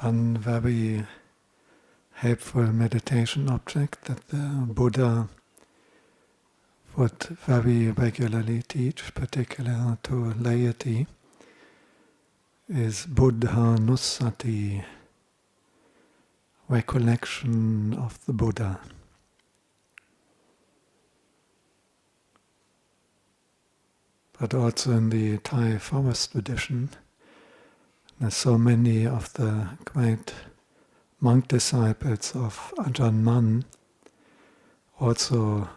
one very helpful meditation object that the Buddha would very regularly teach, particularly to laity, is Buddhanussati, recollection of the Buddha. But also in the Thai forest tradition, there's so many of the great monk disciples of Ajahn Mun also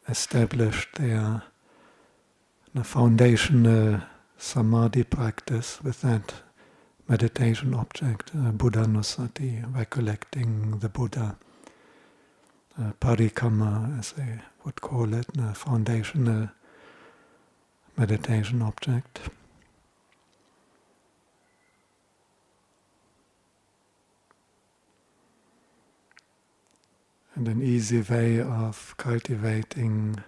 established their foundational samādhi practice with that meditation object, Buddhanussati, recollecting the Buddha, parikamma as they would call it, the foundational meditation object. And an easy way of cultivating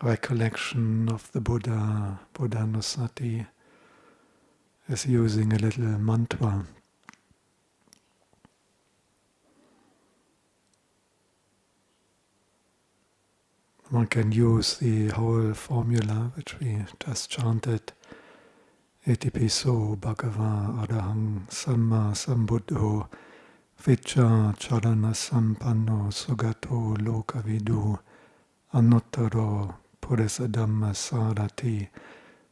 recollection of the Buddha, Buddhanussati, is using a little mantra. One can use the whole formula which we just chanted, Itipiso Bhagavā Arahaṃ Sambuddho Vicca Charana Sampanno Sugato Lokavidu Anuttaro Purisa Dhamma Sarati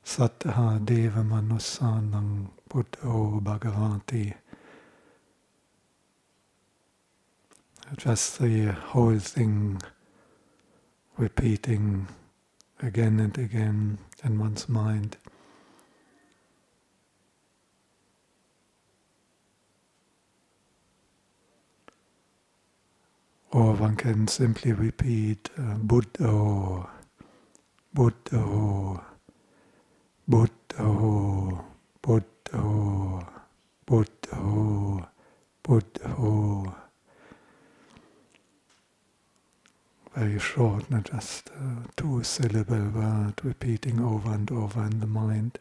Sattha Deva Manussanam Buddho Bhagavati. Just the whole thing repeating again and again in one's mind. Or one can simply repeat Buddho, Buddho, Buddho, Buddho, Buddho, Buddho. Very short, not just a two-syllable word repeating over and over in the mind.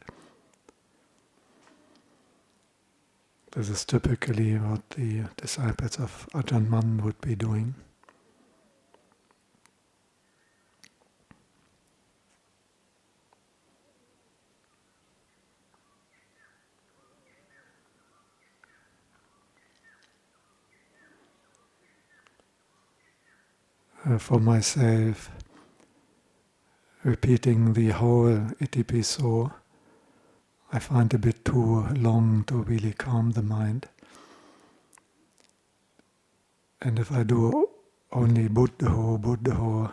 This is typically what the disciples of Ajahn Mun would be doing. For myself, repeating the whole Itipiso, I find a bit too long to really calm the mind. And if I do only Buddho, Buddho,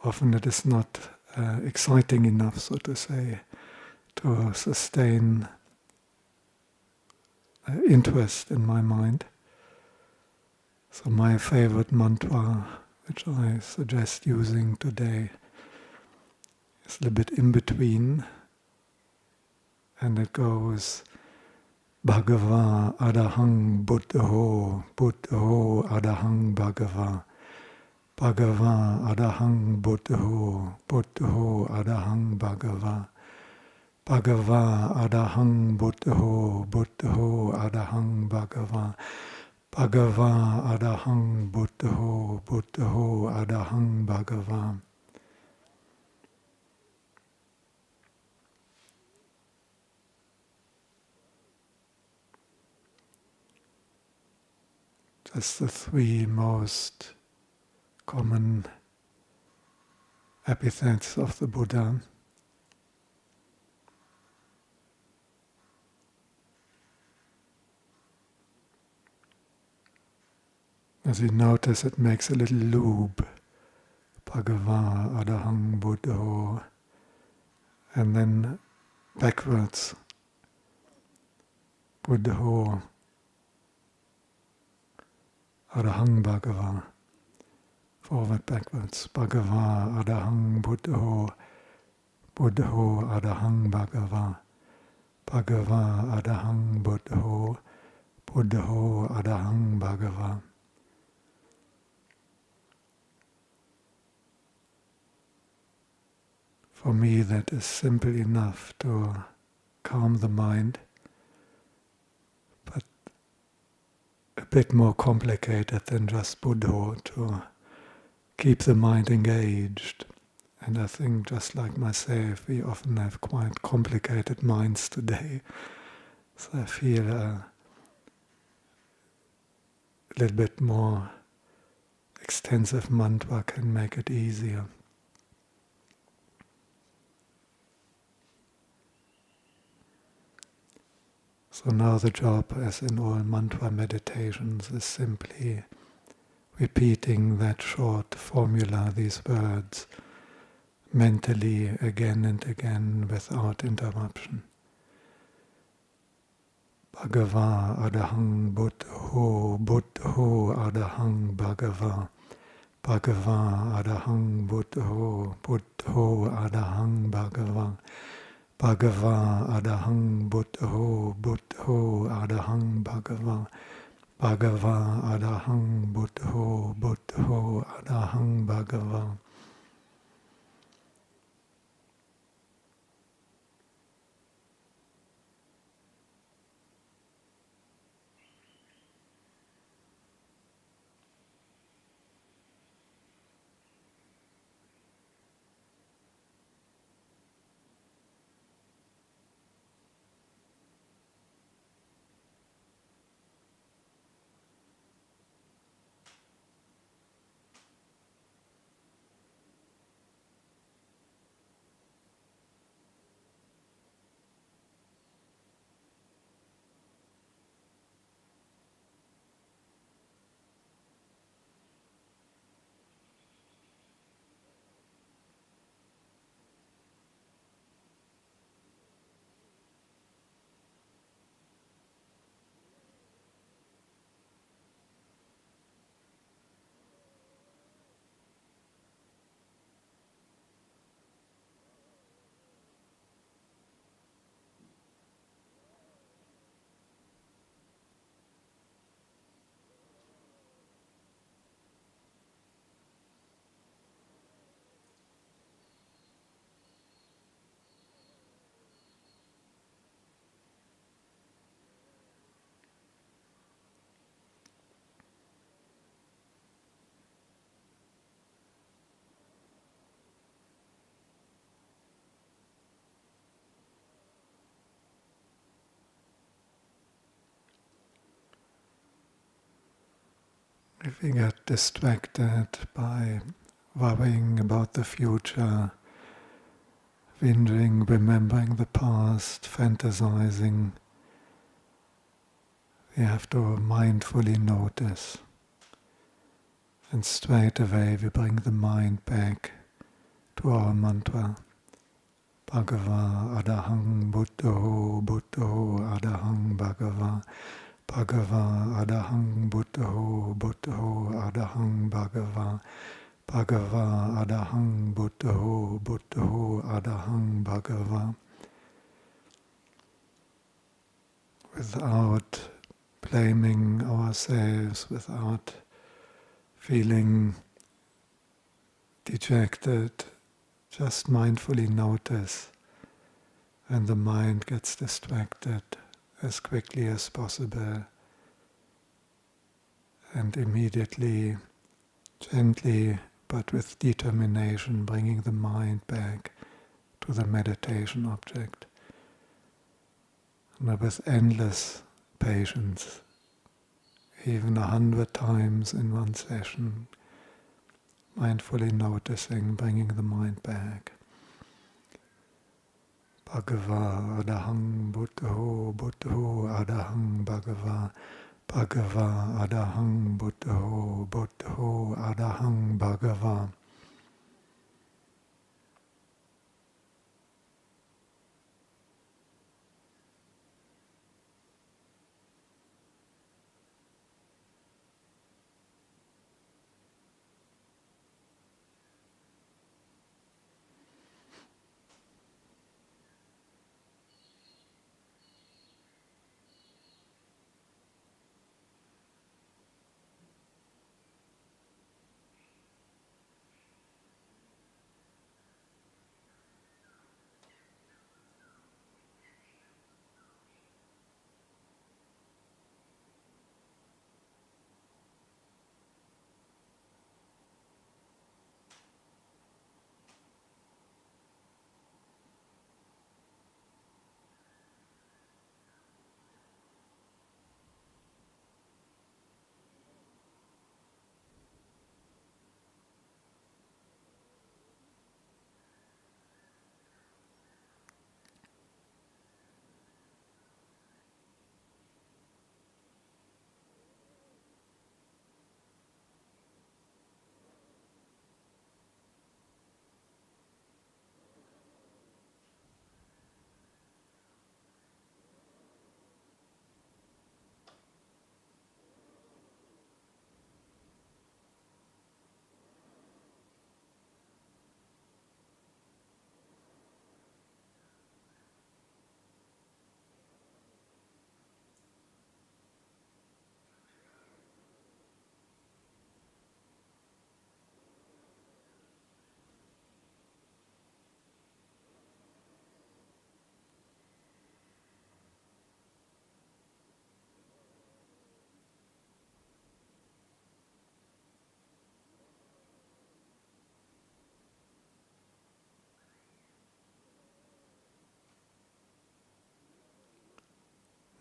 often it is not exciting enough, so to say, to sustain interest in my mind. So my favorite mantra, which I suggest using today, is a little bit in between. And it goes Bhagavā Arahaṃ Buddho, Buddho Arahaṃ Bhagavā, Bhagavā Arahaṃ Buddho, Buddho Arahaṃ Bhagavā, Bhagavā Arahaṃ Buddho, Buddho Arahaṃ Bhagavā, Bhagavā Arahaṃ Buddho, Buddho Arahaṃ Bhagavā. Just the three most common epithets of the Buddha. As you notice, it makes a little loop. Bhagavā Arahaṃ Buddho. And then backwards. Buddho Arahaṃ Bhagavā. Forward, backwards. Bhagavā Arahaṃ Buddho. Buddho Arahaṃ Bhagavā. Bhagavā Arahaṃ Buddho. Buddho Arahaṃ Bhagavā. For me, that is simple enough to calm the mind a bit more complicated than just Buddho to keep the mind engaged. And I think, just like myself, we often have quite complicated minds today. So I feel a little bit more extensive mantra can make it easier. So now the job, as in all mantra meditations, is simply repeating that short formula, these words, mentally again and again without interruption. Bhagavā Arahaṃ Buddho, Buddho Arahaṃ Bhagavā, Bhagavā Arahaṃ Buddho, Buddho Arahaṃ Bhagavā, Bhagavā Arahaṃ Buddho, Buddho Arahaṃ Bhagavā, Bhagavā Arahaṃ Buddho, Buddho Arahaṃ Bhagavā. If we get distracted by worrying about the future, whinging, remembering the past, fantasizing, we have to mindfully notice. And straight away we bring the mind back to our mantra. Bhagavā Arahaṃ Buddho, Buddho Arahaṃ Bhagavā, Bhagavā Arahaṃ Buddho, Buddho Arahaṃ Bhagavā, Bhagavā Arahaṃ Buddho, Buddho Arahaṃ Bhagavā. Without blaming ourselves, without feeling dejected, just mindfully notice when the mind gets distracted as quickly as possible, and immediately, gently but with determination, bringing the mind back to the meditation object. And with endless patience, even 100 times in one session, mindfully noticing, bringing the mind back. Bhagavā Arahaṃ Buddho, Buddho Arahaṃ Bhagavā, Bhagavā Arahaṃ Buddho, Buddho Arahaṃ Bhagavā.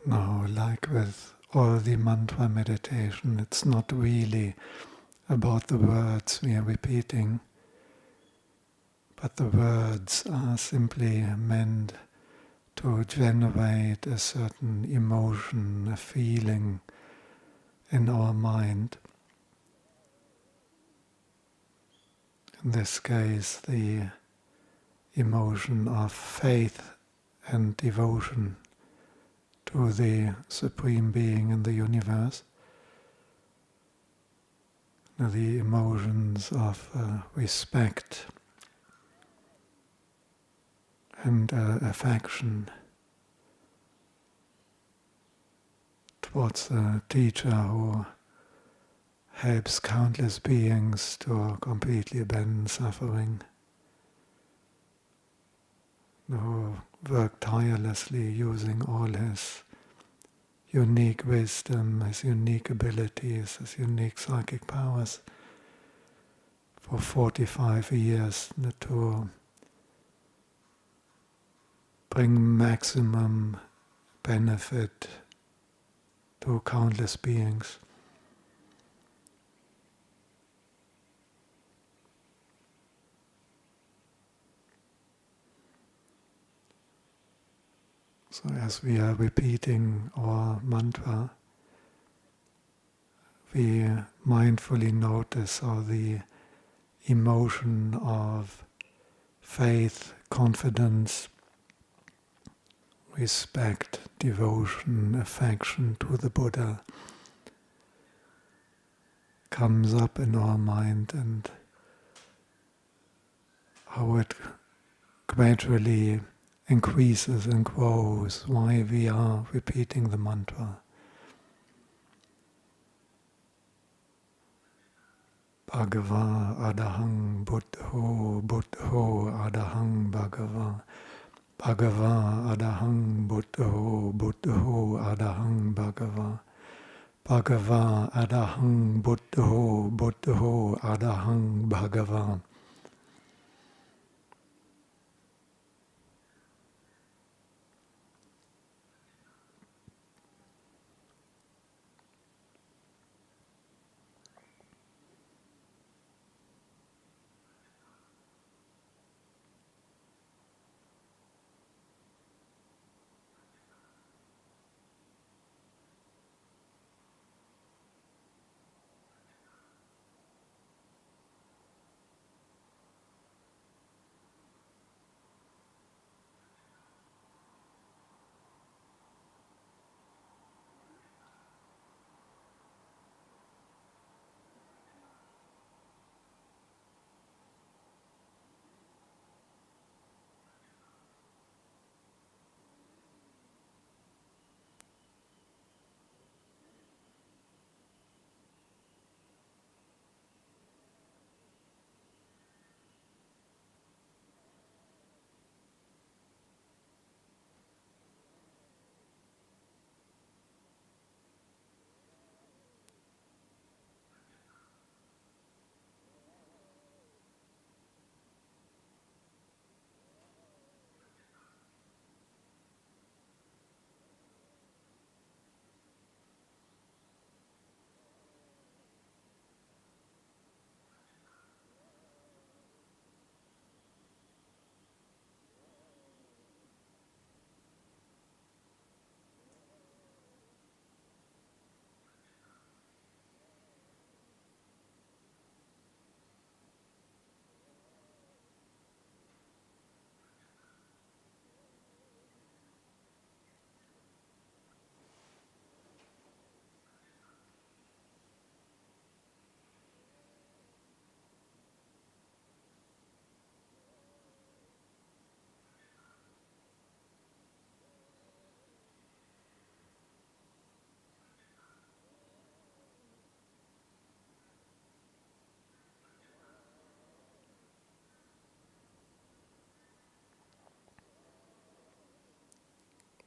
Now, like with all the mantra meditation, it's not really about the words we are repeating, but the words are simply meant to generate a certain emotion, a feeling in our mind. In this case, the emotion of faith and devotion to the Supreme Being in the universe, the emotions of respect and affection towards a teacher who helps countless beings to completely abandon suffering, who worked tirelessly using all his unique wisdom, his unique abilities, his unique psychic powers for 45 years to bring maximum benefit to countless beings. So as we are repeating our mantra, we mindfully notice how the emotion of faith, confidence, respect, devotion, affection to the Buddha comes up in our mind, and how it gradually increases and grows while we are repeating the mantra. Bhagavā Arahaṃ Buddho Buddho Arahaṃ Bhagavā Bhagavā Arahaṃ Buddho Buddho Arahaṃ Bhagavā Bhagavā Arahaṃ Buddho Buddho Arahaṃ Bhagavā.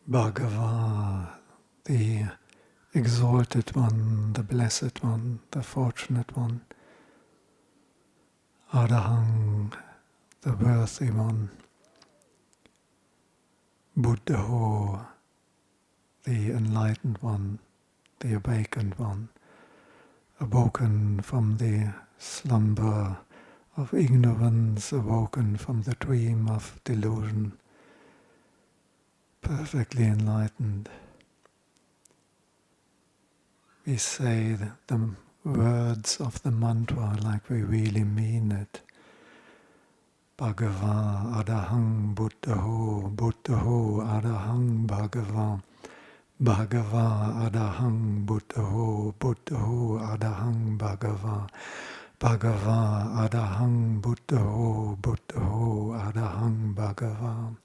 Bhagavā, the Exalted One, the Blessed One, the Fortunate One. Arahaṃ, the Worthy One. Buddho, the Enlightened Enlightened One, the Awakened One, awoken from the slumber of ignorance, awoken from the dream of delusion, perfectly enlightened. We say the words of the mantra like we really mean it. Bhagavā Arahaṃ Buddho, Buddho Arahaṃ Bhagavā, Bhagavā Arahaṃ Buddho, Buddho Arahaṃ Bhagavā, Bhagavā Arahaṃ Buddho, Buddho Arahaṃ Bhagavā.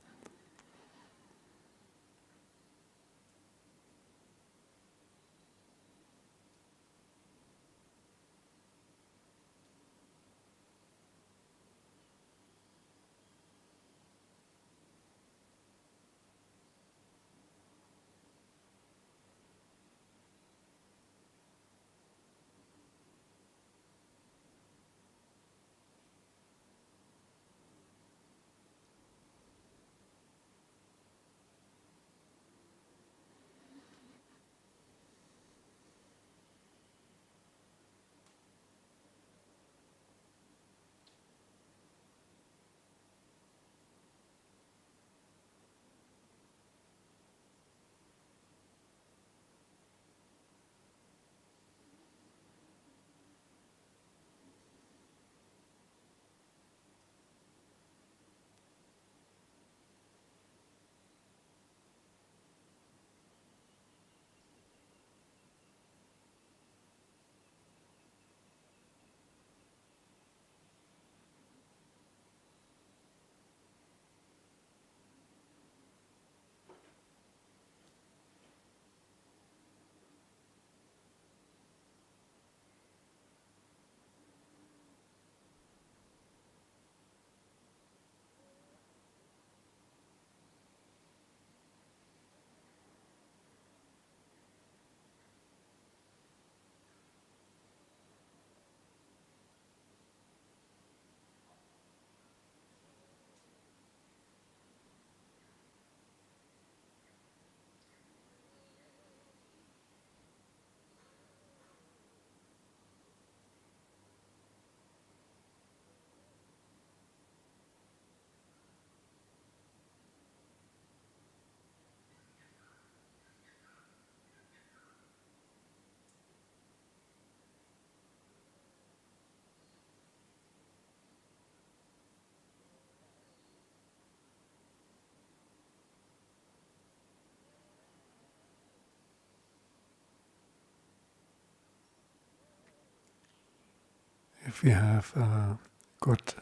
If you have a good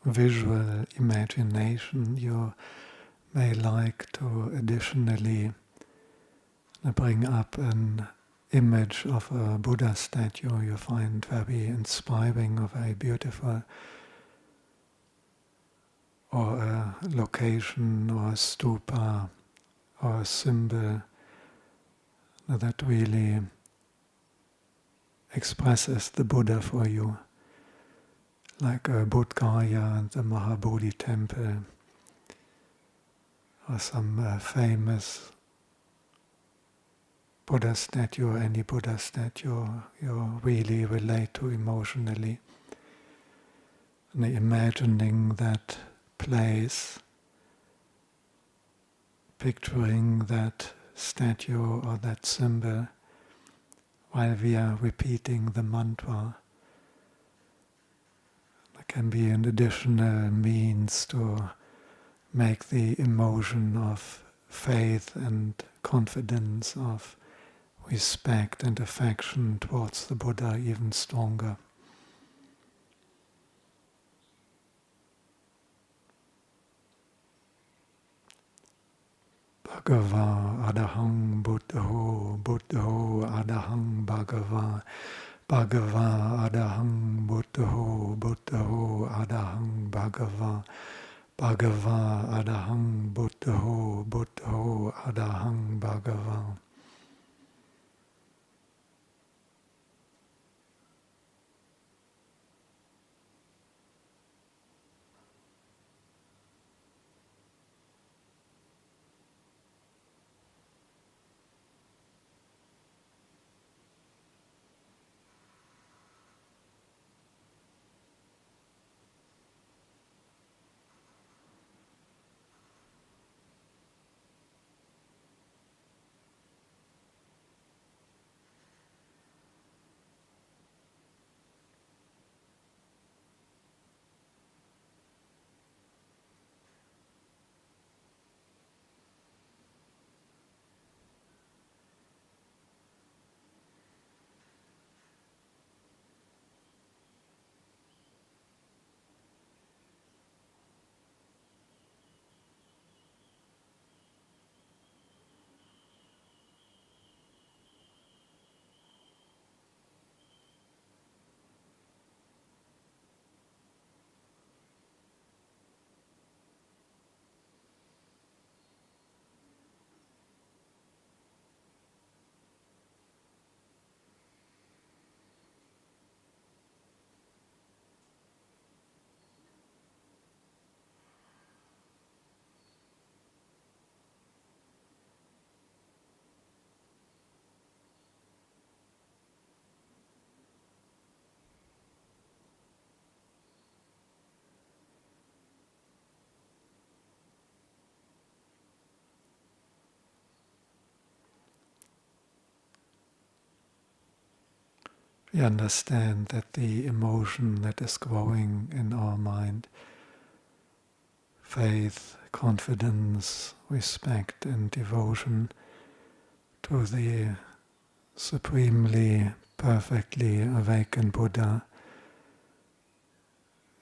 visual imagination, you may like to additionally bring up an image of a Buddha statue you find very inspiring or very beautiful, or a location or a stupa or a symbol that really expresses the Buddha for you, like a Bodh Gaya and the Mahabodhi temple, or some famous Buddha statue, or any Buddha statue you really relate to emotionally. And imagining that place, picturing that statue or that symbol while we are repeating the mantra. There can be an additional means to make the emotion of faith and confidence, of respect and affection towards the Buddha even stronger. Bhagavā Arahaṃ Buddho, Buddho Arahaṃ Bhagavā, Bhagavā Arahaṃ Buddho, Buddho Arahaṃ Bhagavā, Bhagavā Arahaṃ Buddho, Buddho Arahaṃ Bhagavā. we understand that the emotion that is growing in our mind, faith, confidence, respect and devotion to the supremely, perfectly awakened Buddha,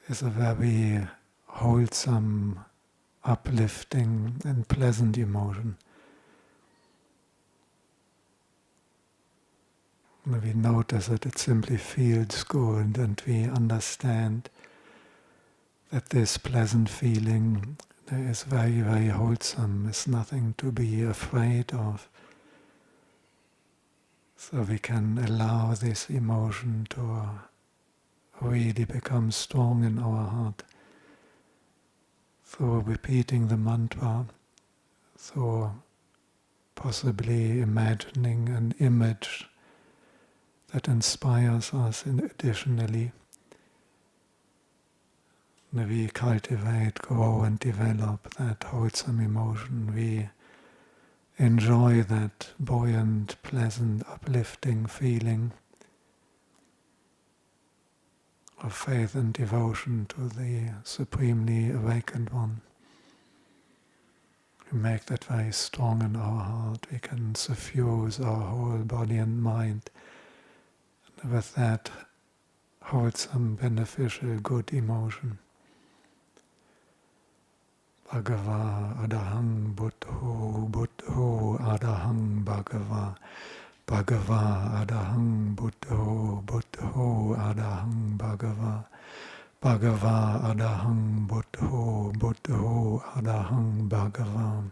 is a very wholesome, uplifting and pleasant emotion. And we notice that it simply feels good, and we understand that this pleasant feeling is very, very wholesome, is nothing to be afraid of. So we can allow this emotion to really become strong in our heart through repeating the mantra, through possibly imagining an image that inspires us additionally. We cultivate, grow and develop that wholesome emotion. We enjoy that buoyant, pleasant, uplifting feeling of faith and devotion to the Supremely Awakened One. We make that very strong in our heart. We can suffuse our whole body and mind with that wholesome, beneficial, good emotion. Bhagavā Arahaṃ Buddho Buddho Arahaṃ Bhagavā Bhagavā Arahaṃ Buddho Buddho Arahaṃ Bhagavā Bhagavā Arahaṃ Buddho Buddho Arahaṃ Bhagavā.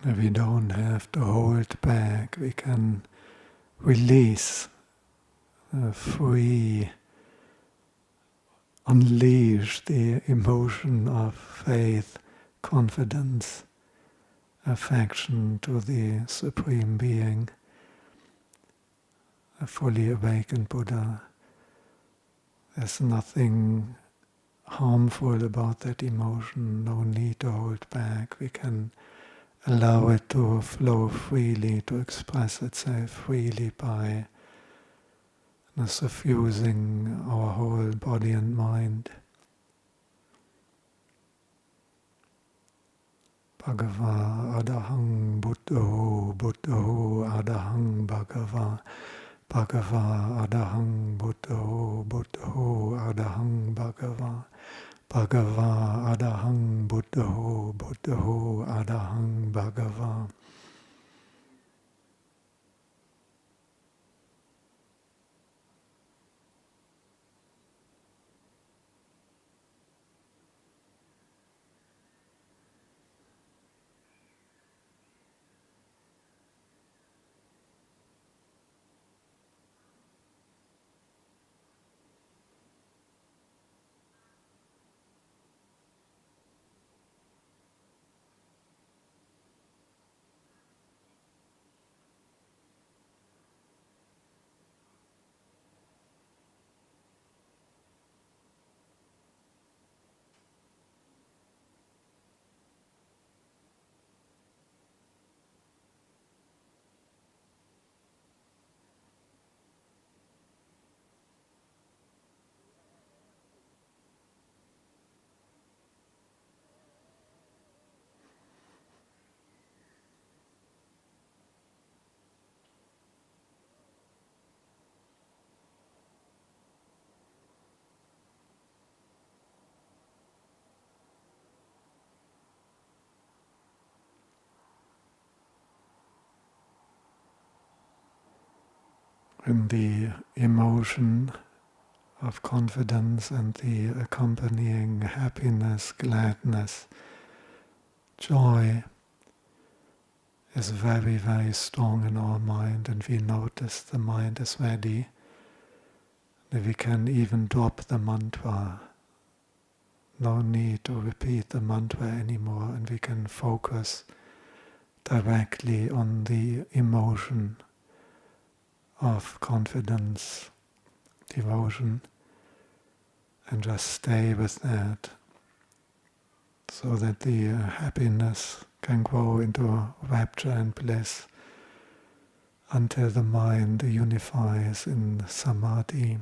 We don't have to hold back. We can release, free, unleash the emotion of faith, confidence, affection to the Supreme Being, a fully awakened Buddha. There's nothing harmful about that emotion, no need to hold back. We can allow it to flow freely, to express itself freely by suffusing our whole body and mind. Bhagavā Arahaṃ Buddho Buddho Arahaṃ Bhagavā Bhagavā Arahaṃ Buddho Buddho Arahaṃ Bhagavā Bhagavā Arahaṃ Buddho Buddho Arahaṃ Bhagavā. And the emotion of confidence and the accompanying happiness, gladness, joy is very, very strong in our mind, and we notice the mind is ready, that we can even drop the mantra. No need to repeat the mantra anymore, and we can focus directly on the emotion of confidence, devotion, and just stay with that, so that the happiness can grow into rapture and bliss until the mind unifies in samādhi.